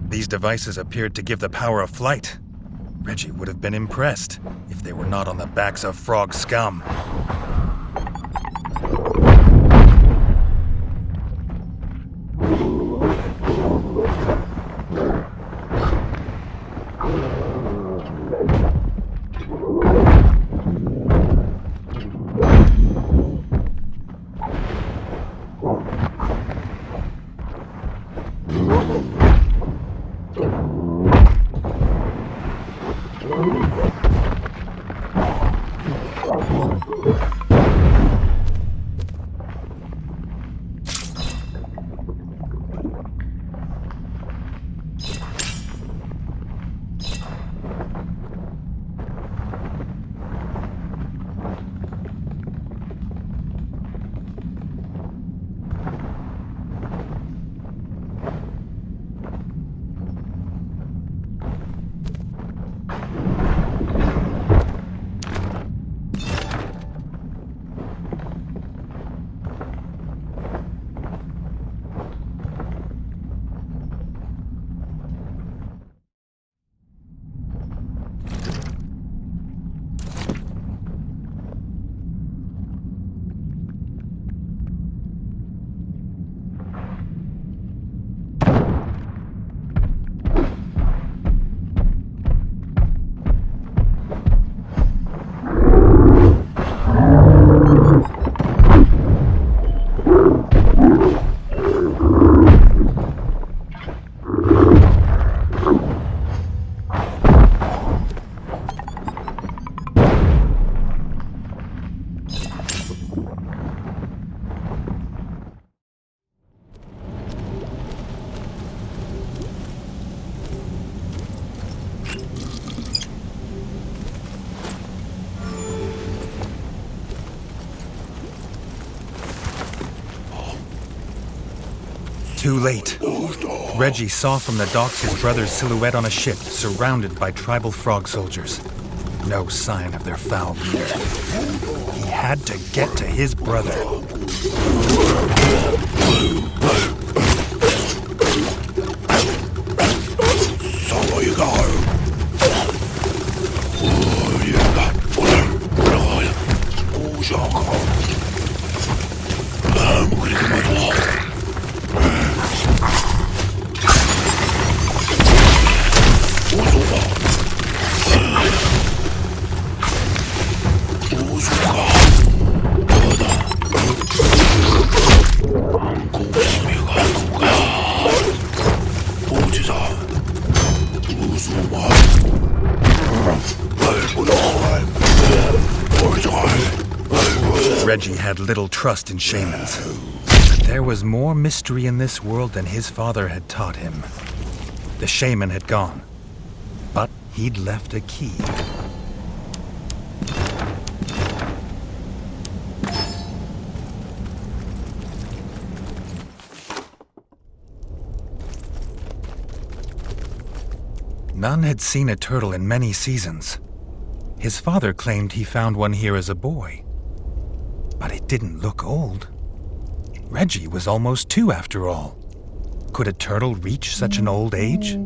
These devices appeared to give the power of flight. Reggie would have been impressed if they were not on the backs of frog scum. Too late. Reggie saw from the docks his brother's silhouette on a ship surrounded by tribal frog soldiers. No sign of their foul leader. He had to get to his brother. Reggie had little trust in shamans. But there was more mystery in this world than his father had taught him. The shaman had gone, but he'd left a key. None had seen a turtle in many seasons. His father claimed he found one here as a boy. But it didn't look old. Reggie was almost 2 after all. Could a turtle reach such an old age?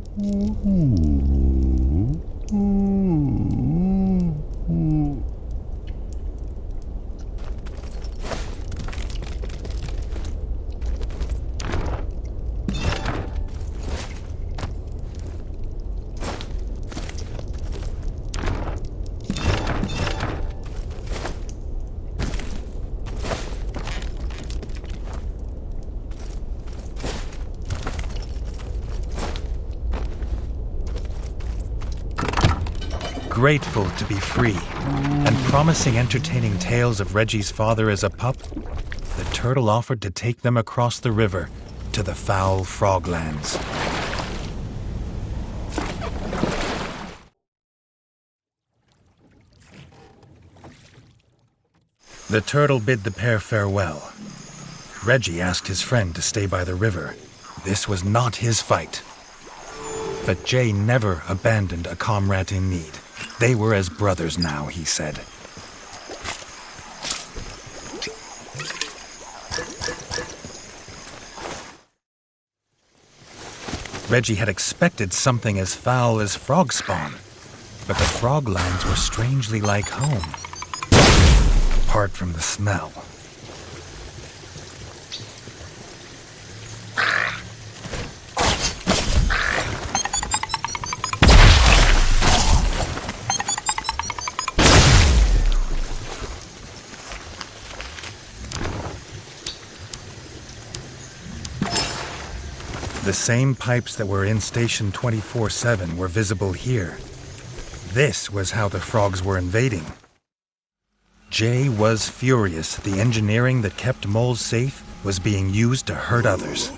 Grateful to be free, and promising entertaining tales of Reggie's father as a pup, the turtle offered to take them across the river to the foul froglands. The turtle bid the pair farewell. Reggie asked his friend to stay by the river. This was not his fight. But Jay never abandoned a comrade in need. They were as brothers now, he said. Reggie had expected something as foul as frog spawn, but the frog lands were strangely like home, apart from the smell. The same pipes that were in Station 24/7 were visible here. This was how the frogs were invading. Jay was furious the engineering that kept moles safe was being used to hurt others.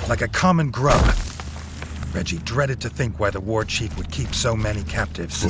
Like a common grub. Reggie dreaded to think why the war chief would keep so many captives.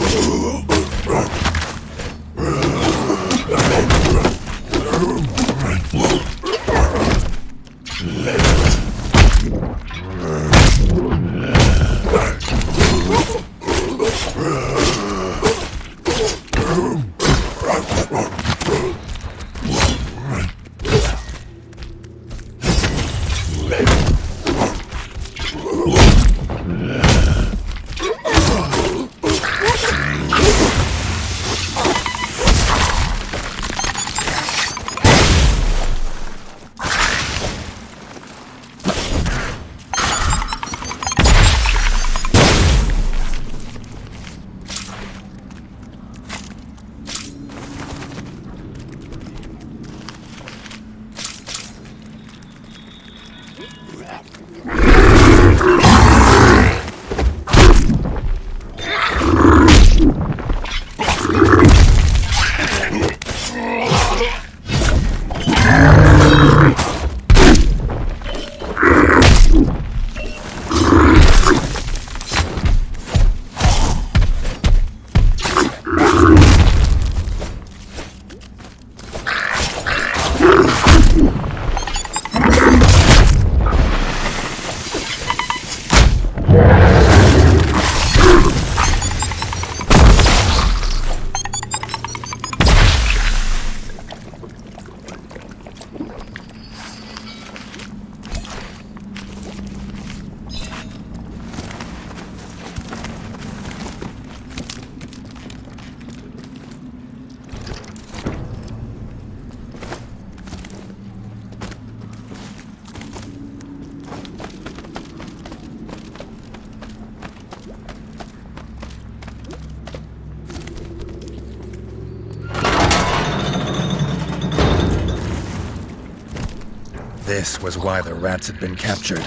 This was why the rats had been captured.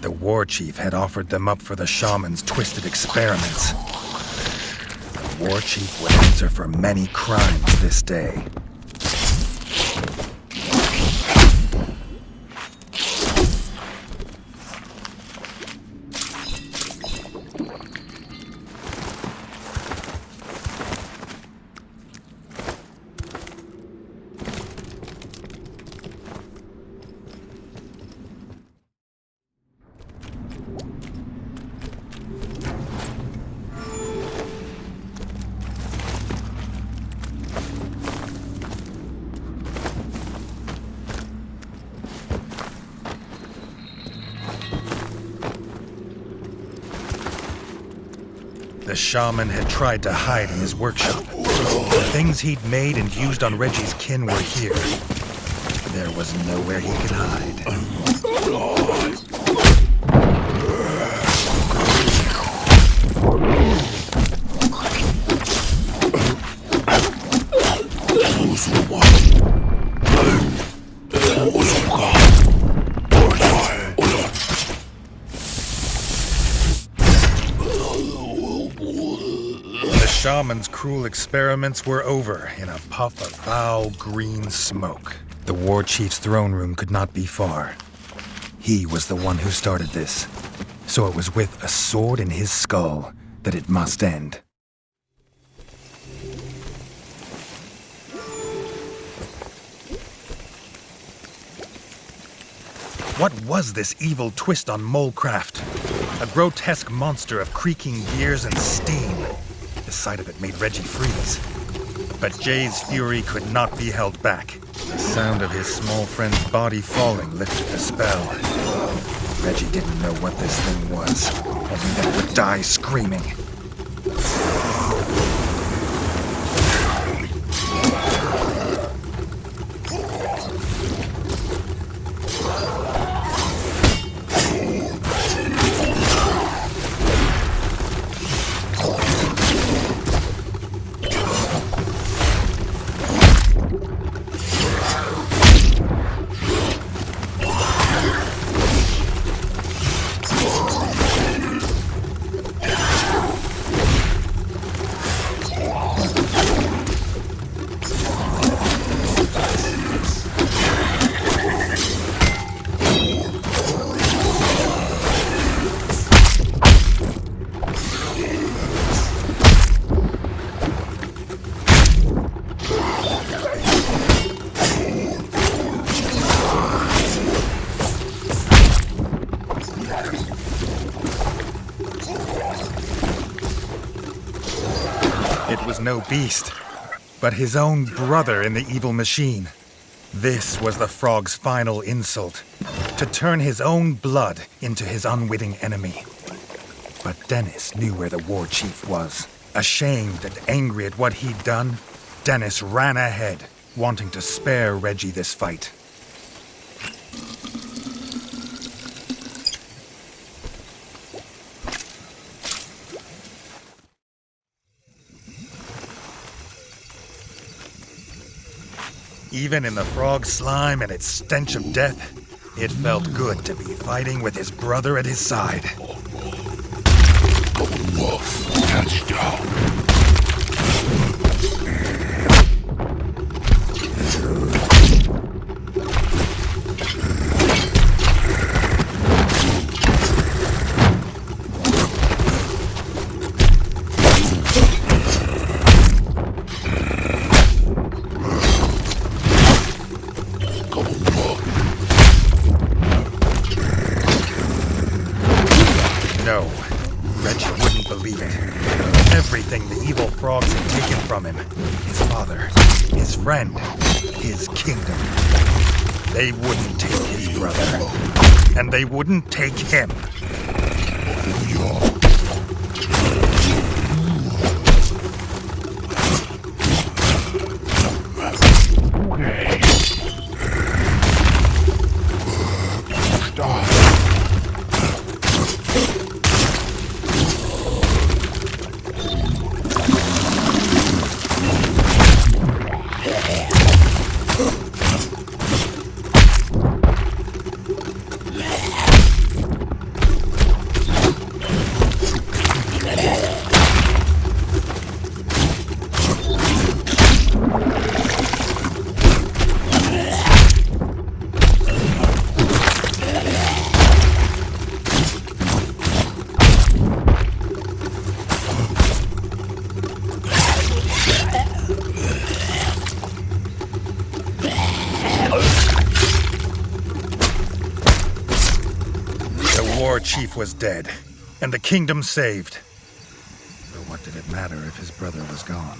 The war chief had offered them up for the shaman's twisted experiments. The war chief would answer for many crimes this day. The shaman had tried to hide in his workshop. The things he'd made and used on Reggie's kin were here. There was nowhere he could hide. The shaman's cruel experiments were over in a puff of foul green smoke. The war chief's throne room could not be far. He was the one who started this, so it was with a sword in his skull that it must end. What was this evil twist on Molecraft? A grotesque monster of creaking gears and steam. The sight of it made Reggie freeze. But Jay's fury could not be held back. The sound of his small friend's body falling lifted the spell. Reggie didn't know what this thing was, only that it would die screaming. It was no beast, but his own brother in the evil machine. This was the frog's final insult. to turn his own blood into his unwitting enemy. But Dennis knew where the war chief was. Ashamed and angry at what he'd done, Dennis ran ahead, wanting to spare Reggie this fight. Even in the frog slime and its stench of death, it felt good to be fighting with his brother at his side. Wolf, touchdown. No, Reggie wouldn't believe it. Everything the evil frogs had taken from him, his father, his friend, his kingdom. They wouldn't take his brother, and they wouldn't take him. The war chief was dead, and the kingdom saved. But what did it matter if his brother was gone?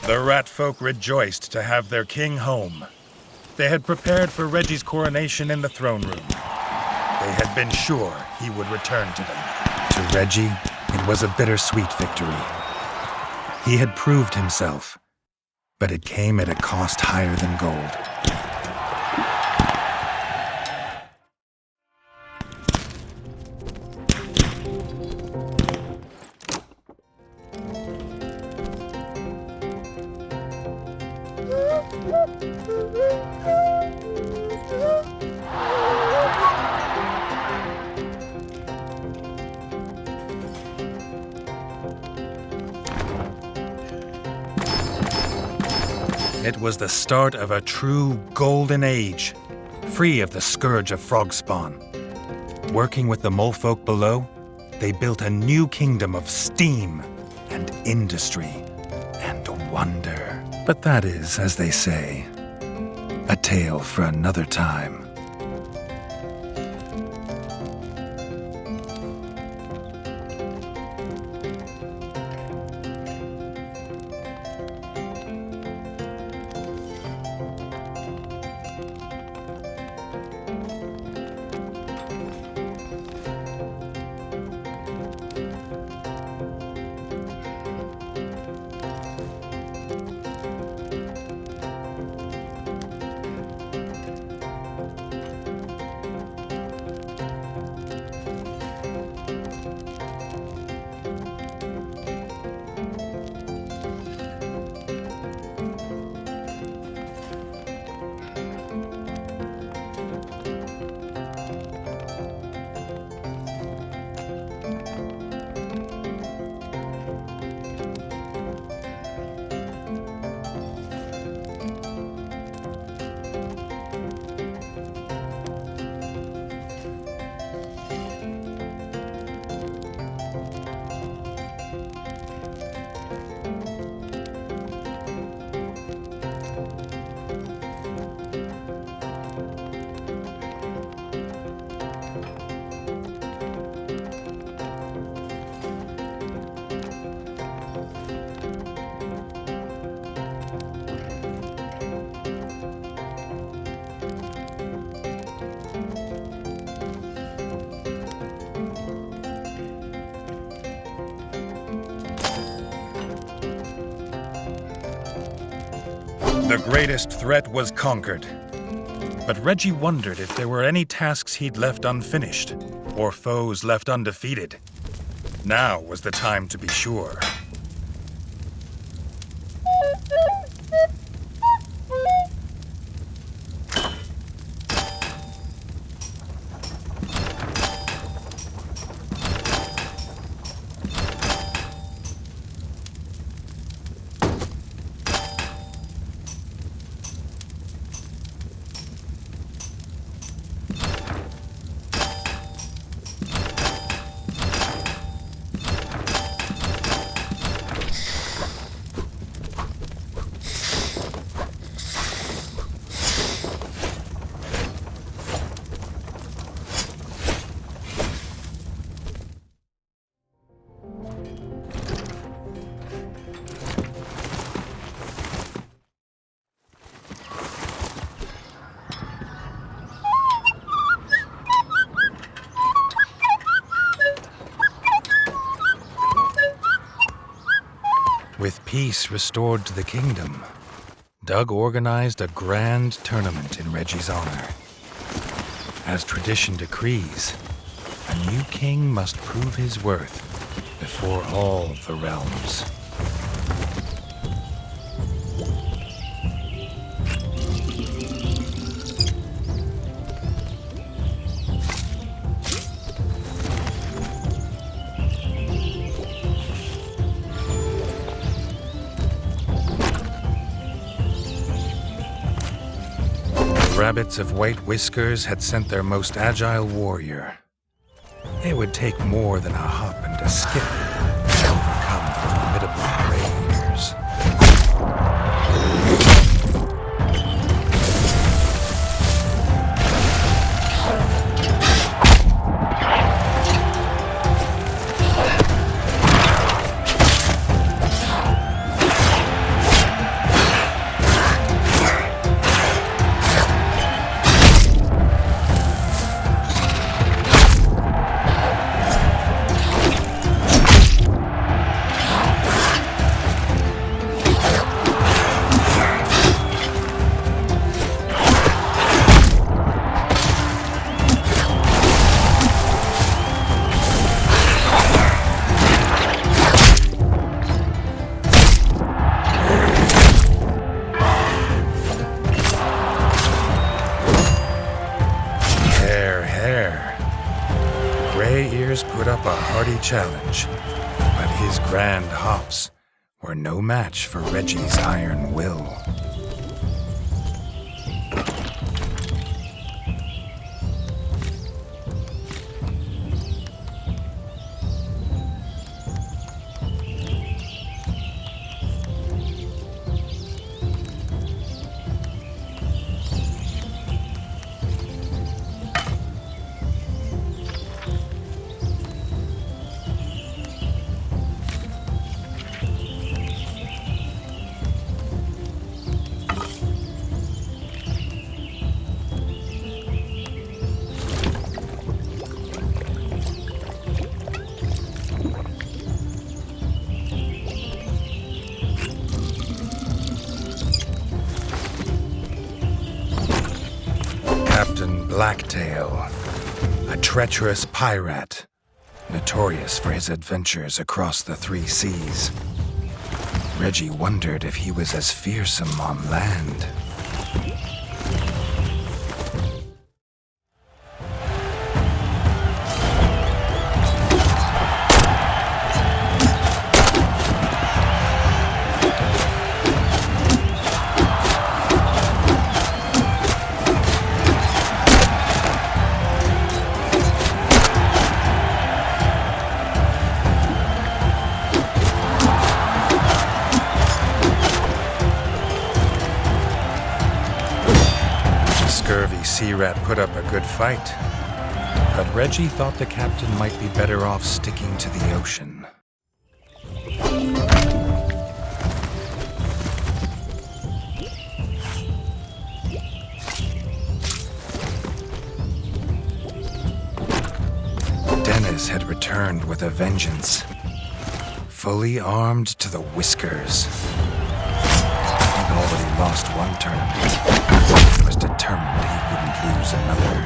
The rat folk rejoiced to have their king home. They had prepared for Reggie's coronation in the throne room. They had been sure he would return to them. To Reggie, it was a bittersweet victory. He had proved himself, but it came at a cost higher than gold. It was the start of a true golden age, free of the scourge of frog spawn. Working with the molefolk below, they built a new kingdom of steam and industry and wonder. But that is, as they say, a tale for another time. The greatest threat was conquered. But Reggie wondered if there were any tasks he'd left unfinished, or foes left undefeated. Now was the time to be sure. With peace restored to the kingdom, Doug organized a grand tournament in Reggie's honor. As tradition decrees, a new king must prove his worth before all the realms. Rabbits of White Whiskers had sent their most agile warrior. It would take more than a hop and a skip to overcome the formidable Gray Ears. Gray Ears put up a hearty challenge, but his grand hops were no match for Reggie's iron will. Captain Blacktail, a treacherous pirate, notorious for his adventures across the three seas. Reggie wondered if he was as fearsome on land. Scurvy Sea Rat put up a good fight, but Reggie thought the captain might be better off sticking to the ocean. Dennis had returned with a vengeance, fully armed to the whiskers. And already lost one tournament. He was determined he wouldn't lose another.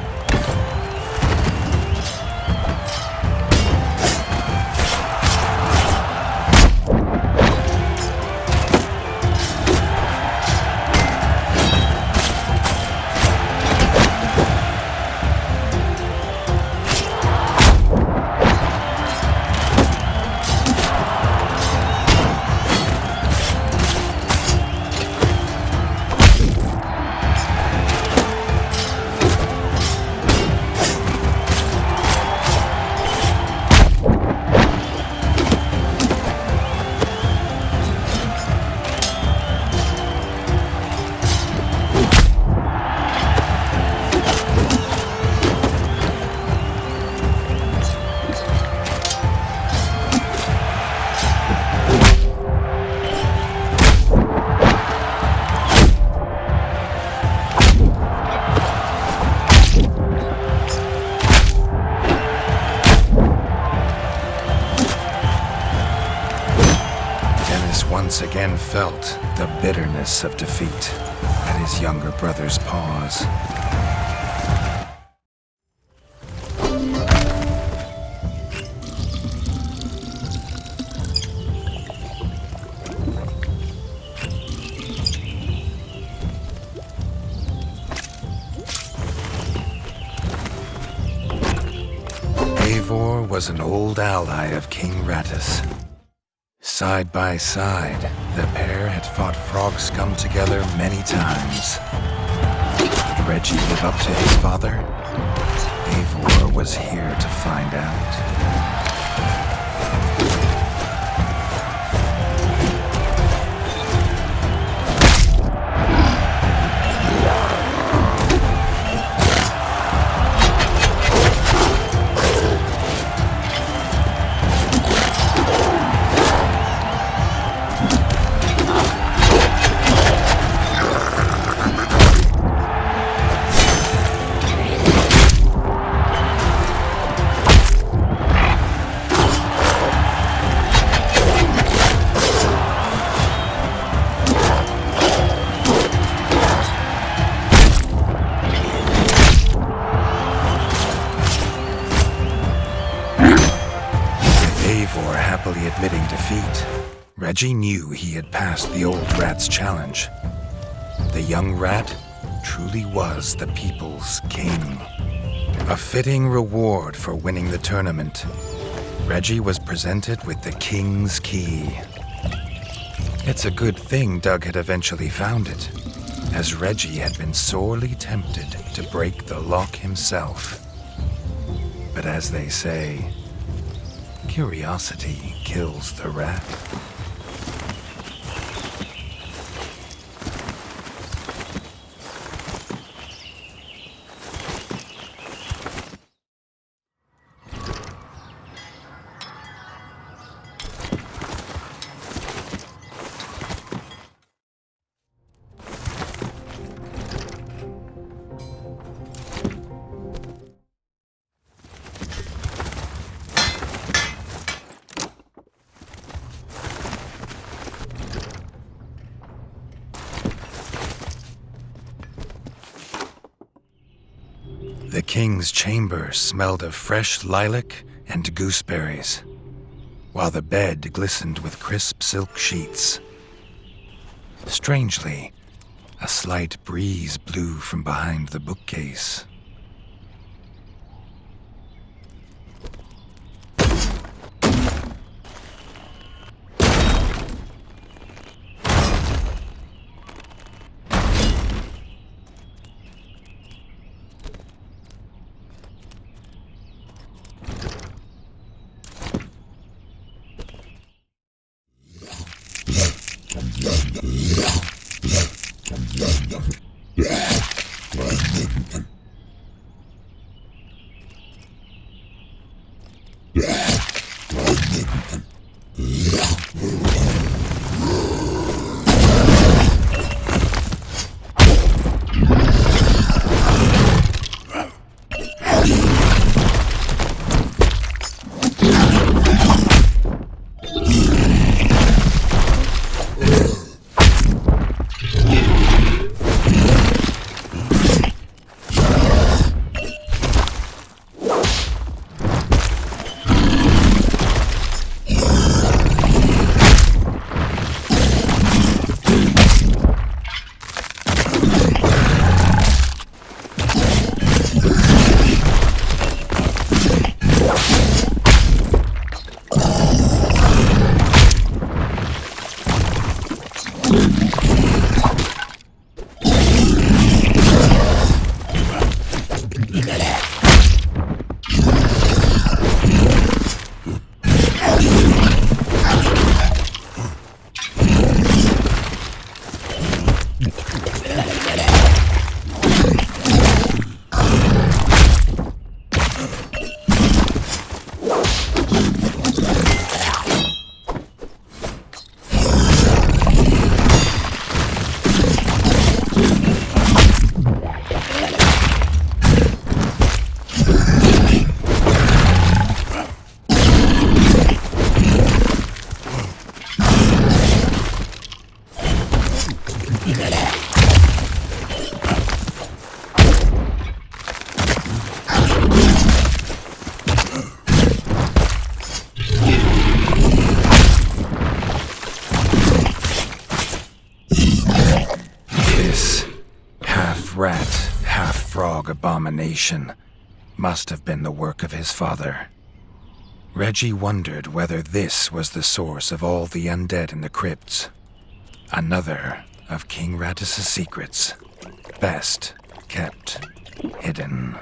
Once again felt the bitterness of defeat at his younger brother's paws. Eivor was an old ally of King Rattus. Side by side, the pair had fought frog scum together many times. Did Reggie live up to his father? Eivor was here to find out. Happily admitting defeat, Reggie knew he had passed the old rat's challenge. The young rat truly was the people's king. A fitting reward for winning the tournament, Reggie was presented with the king's key. It's a good thing Doug had eventually found it, as Reggie had been sorely tempted to break the lock himself. But as they say, curiosity kills the rat. The king's chamber smelled of fresh lilac and gooseberries, while the bed glistened with crisp silk sheets. Strangely, a slight breeze blew from behind the bookcase. abomination must have been the work of his father. Reggie wondered whether this was the source of all the undead in the crypts. Another of King Radis' secrets, best kept hidden.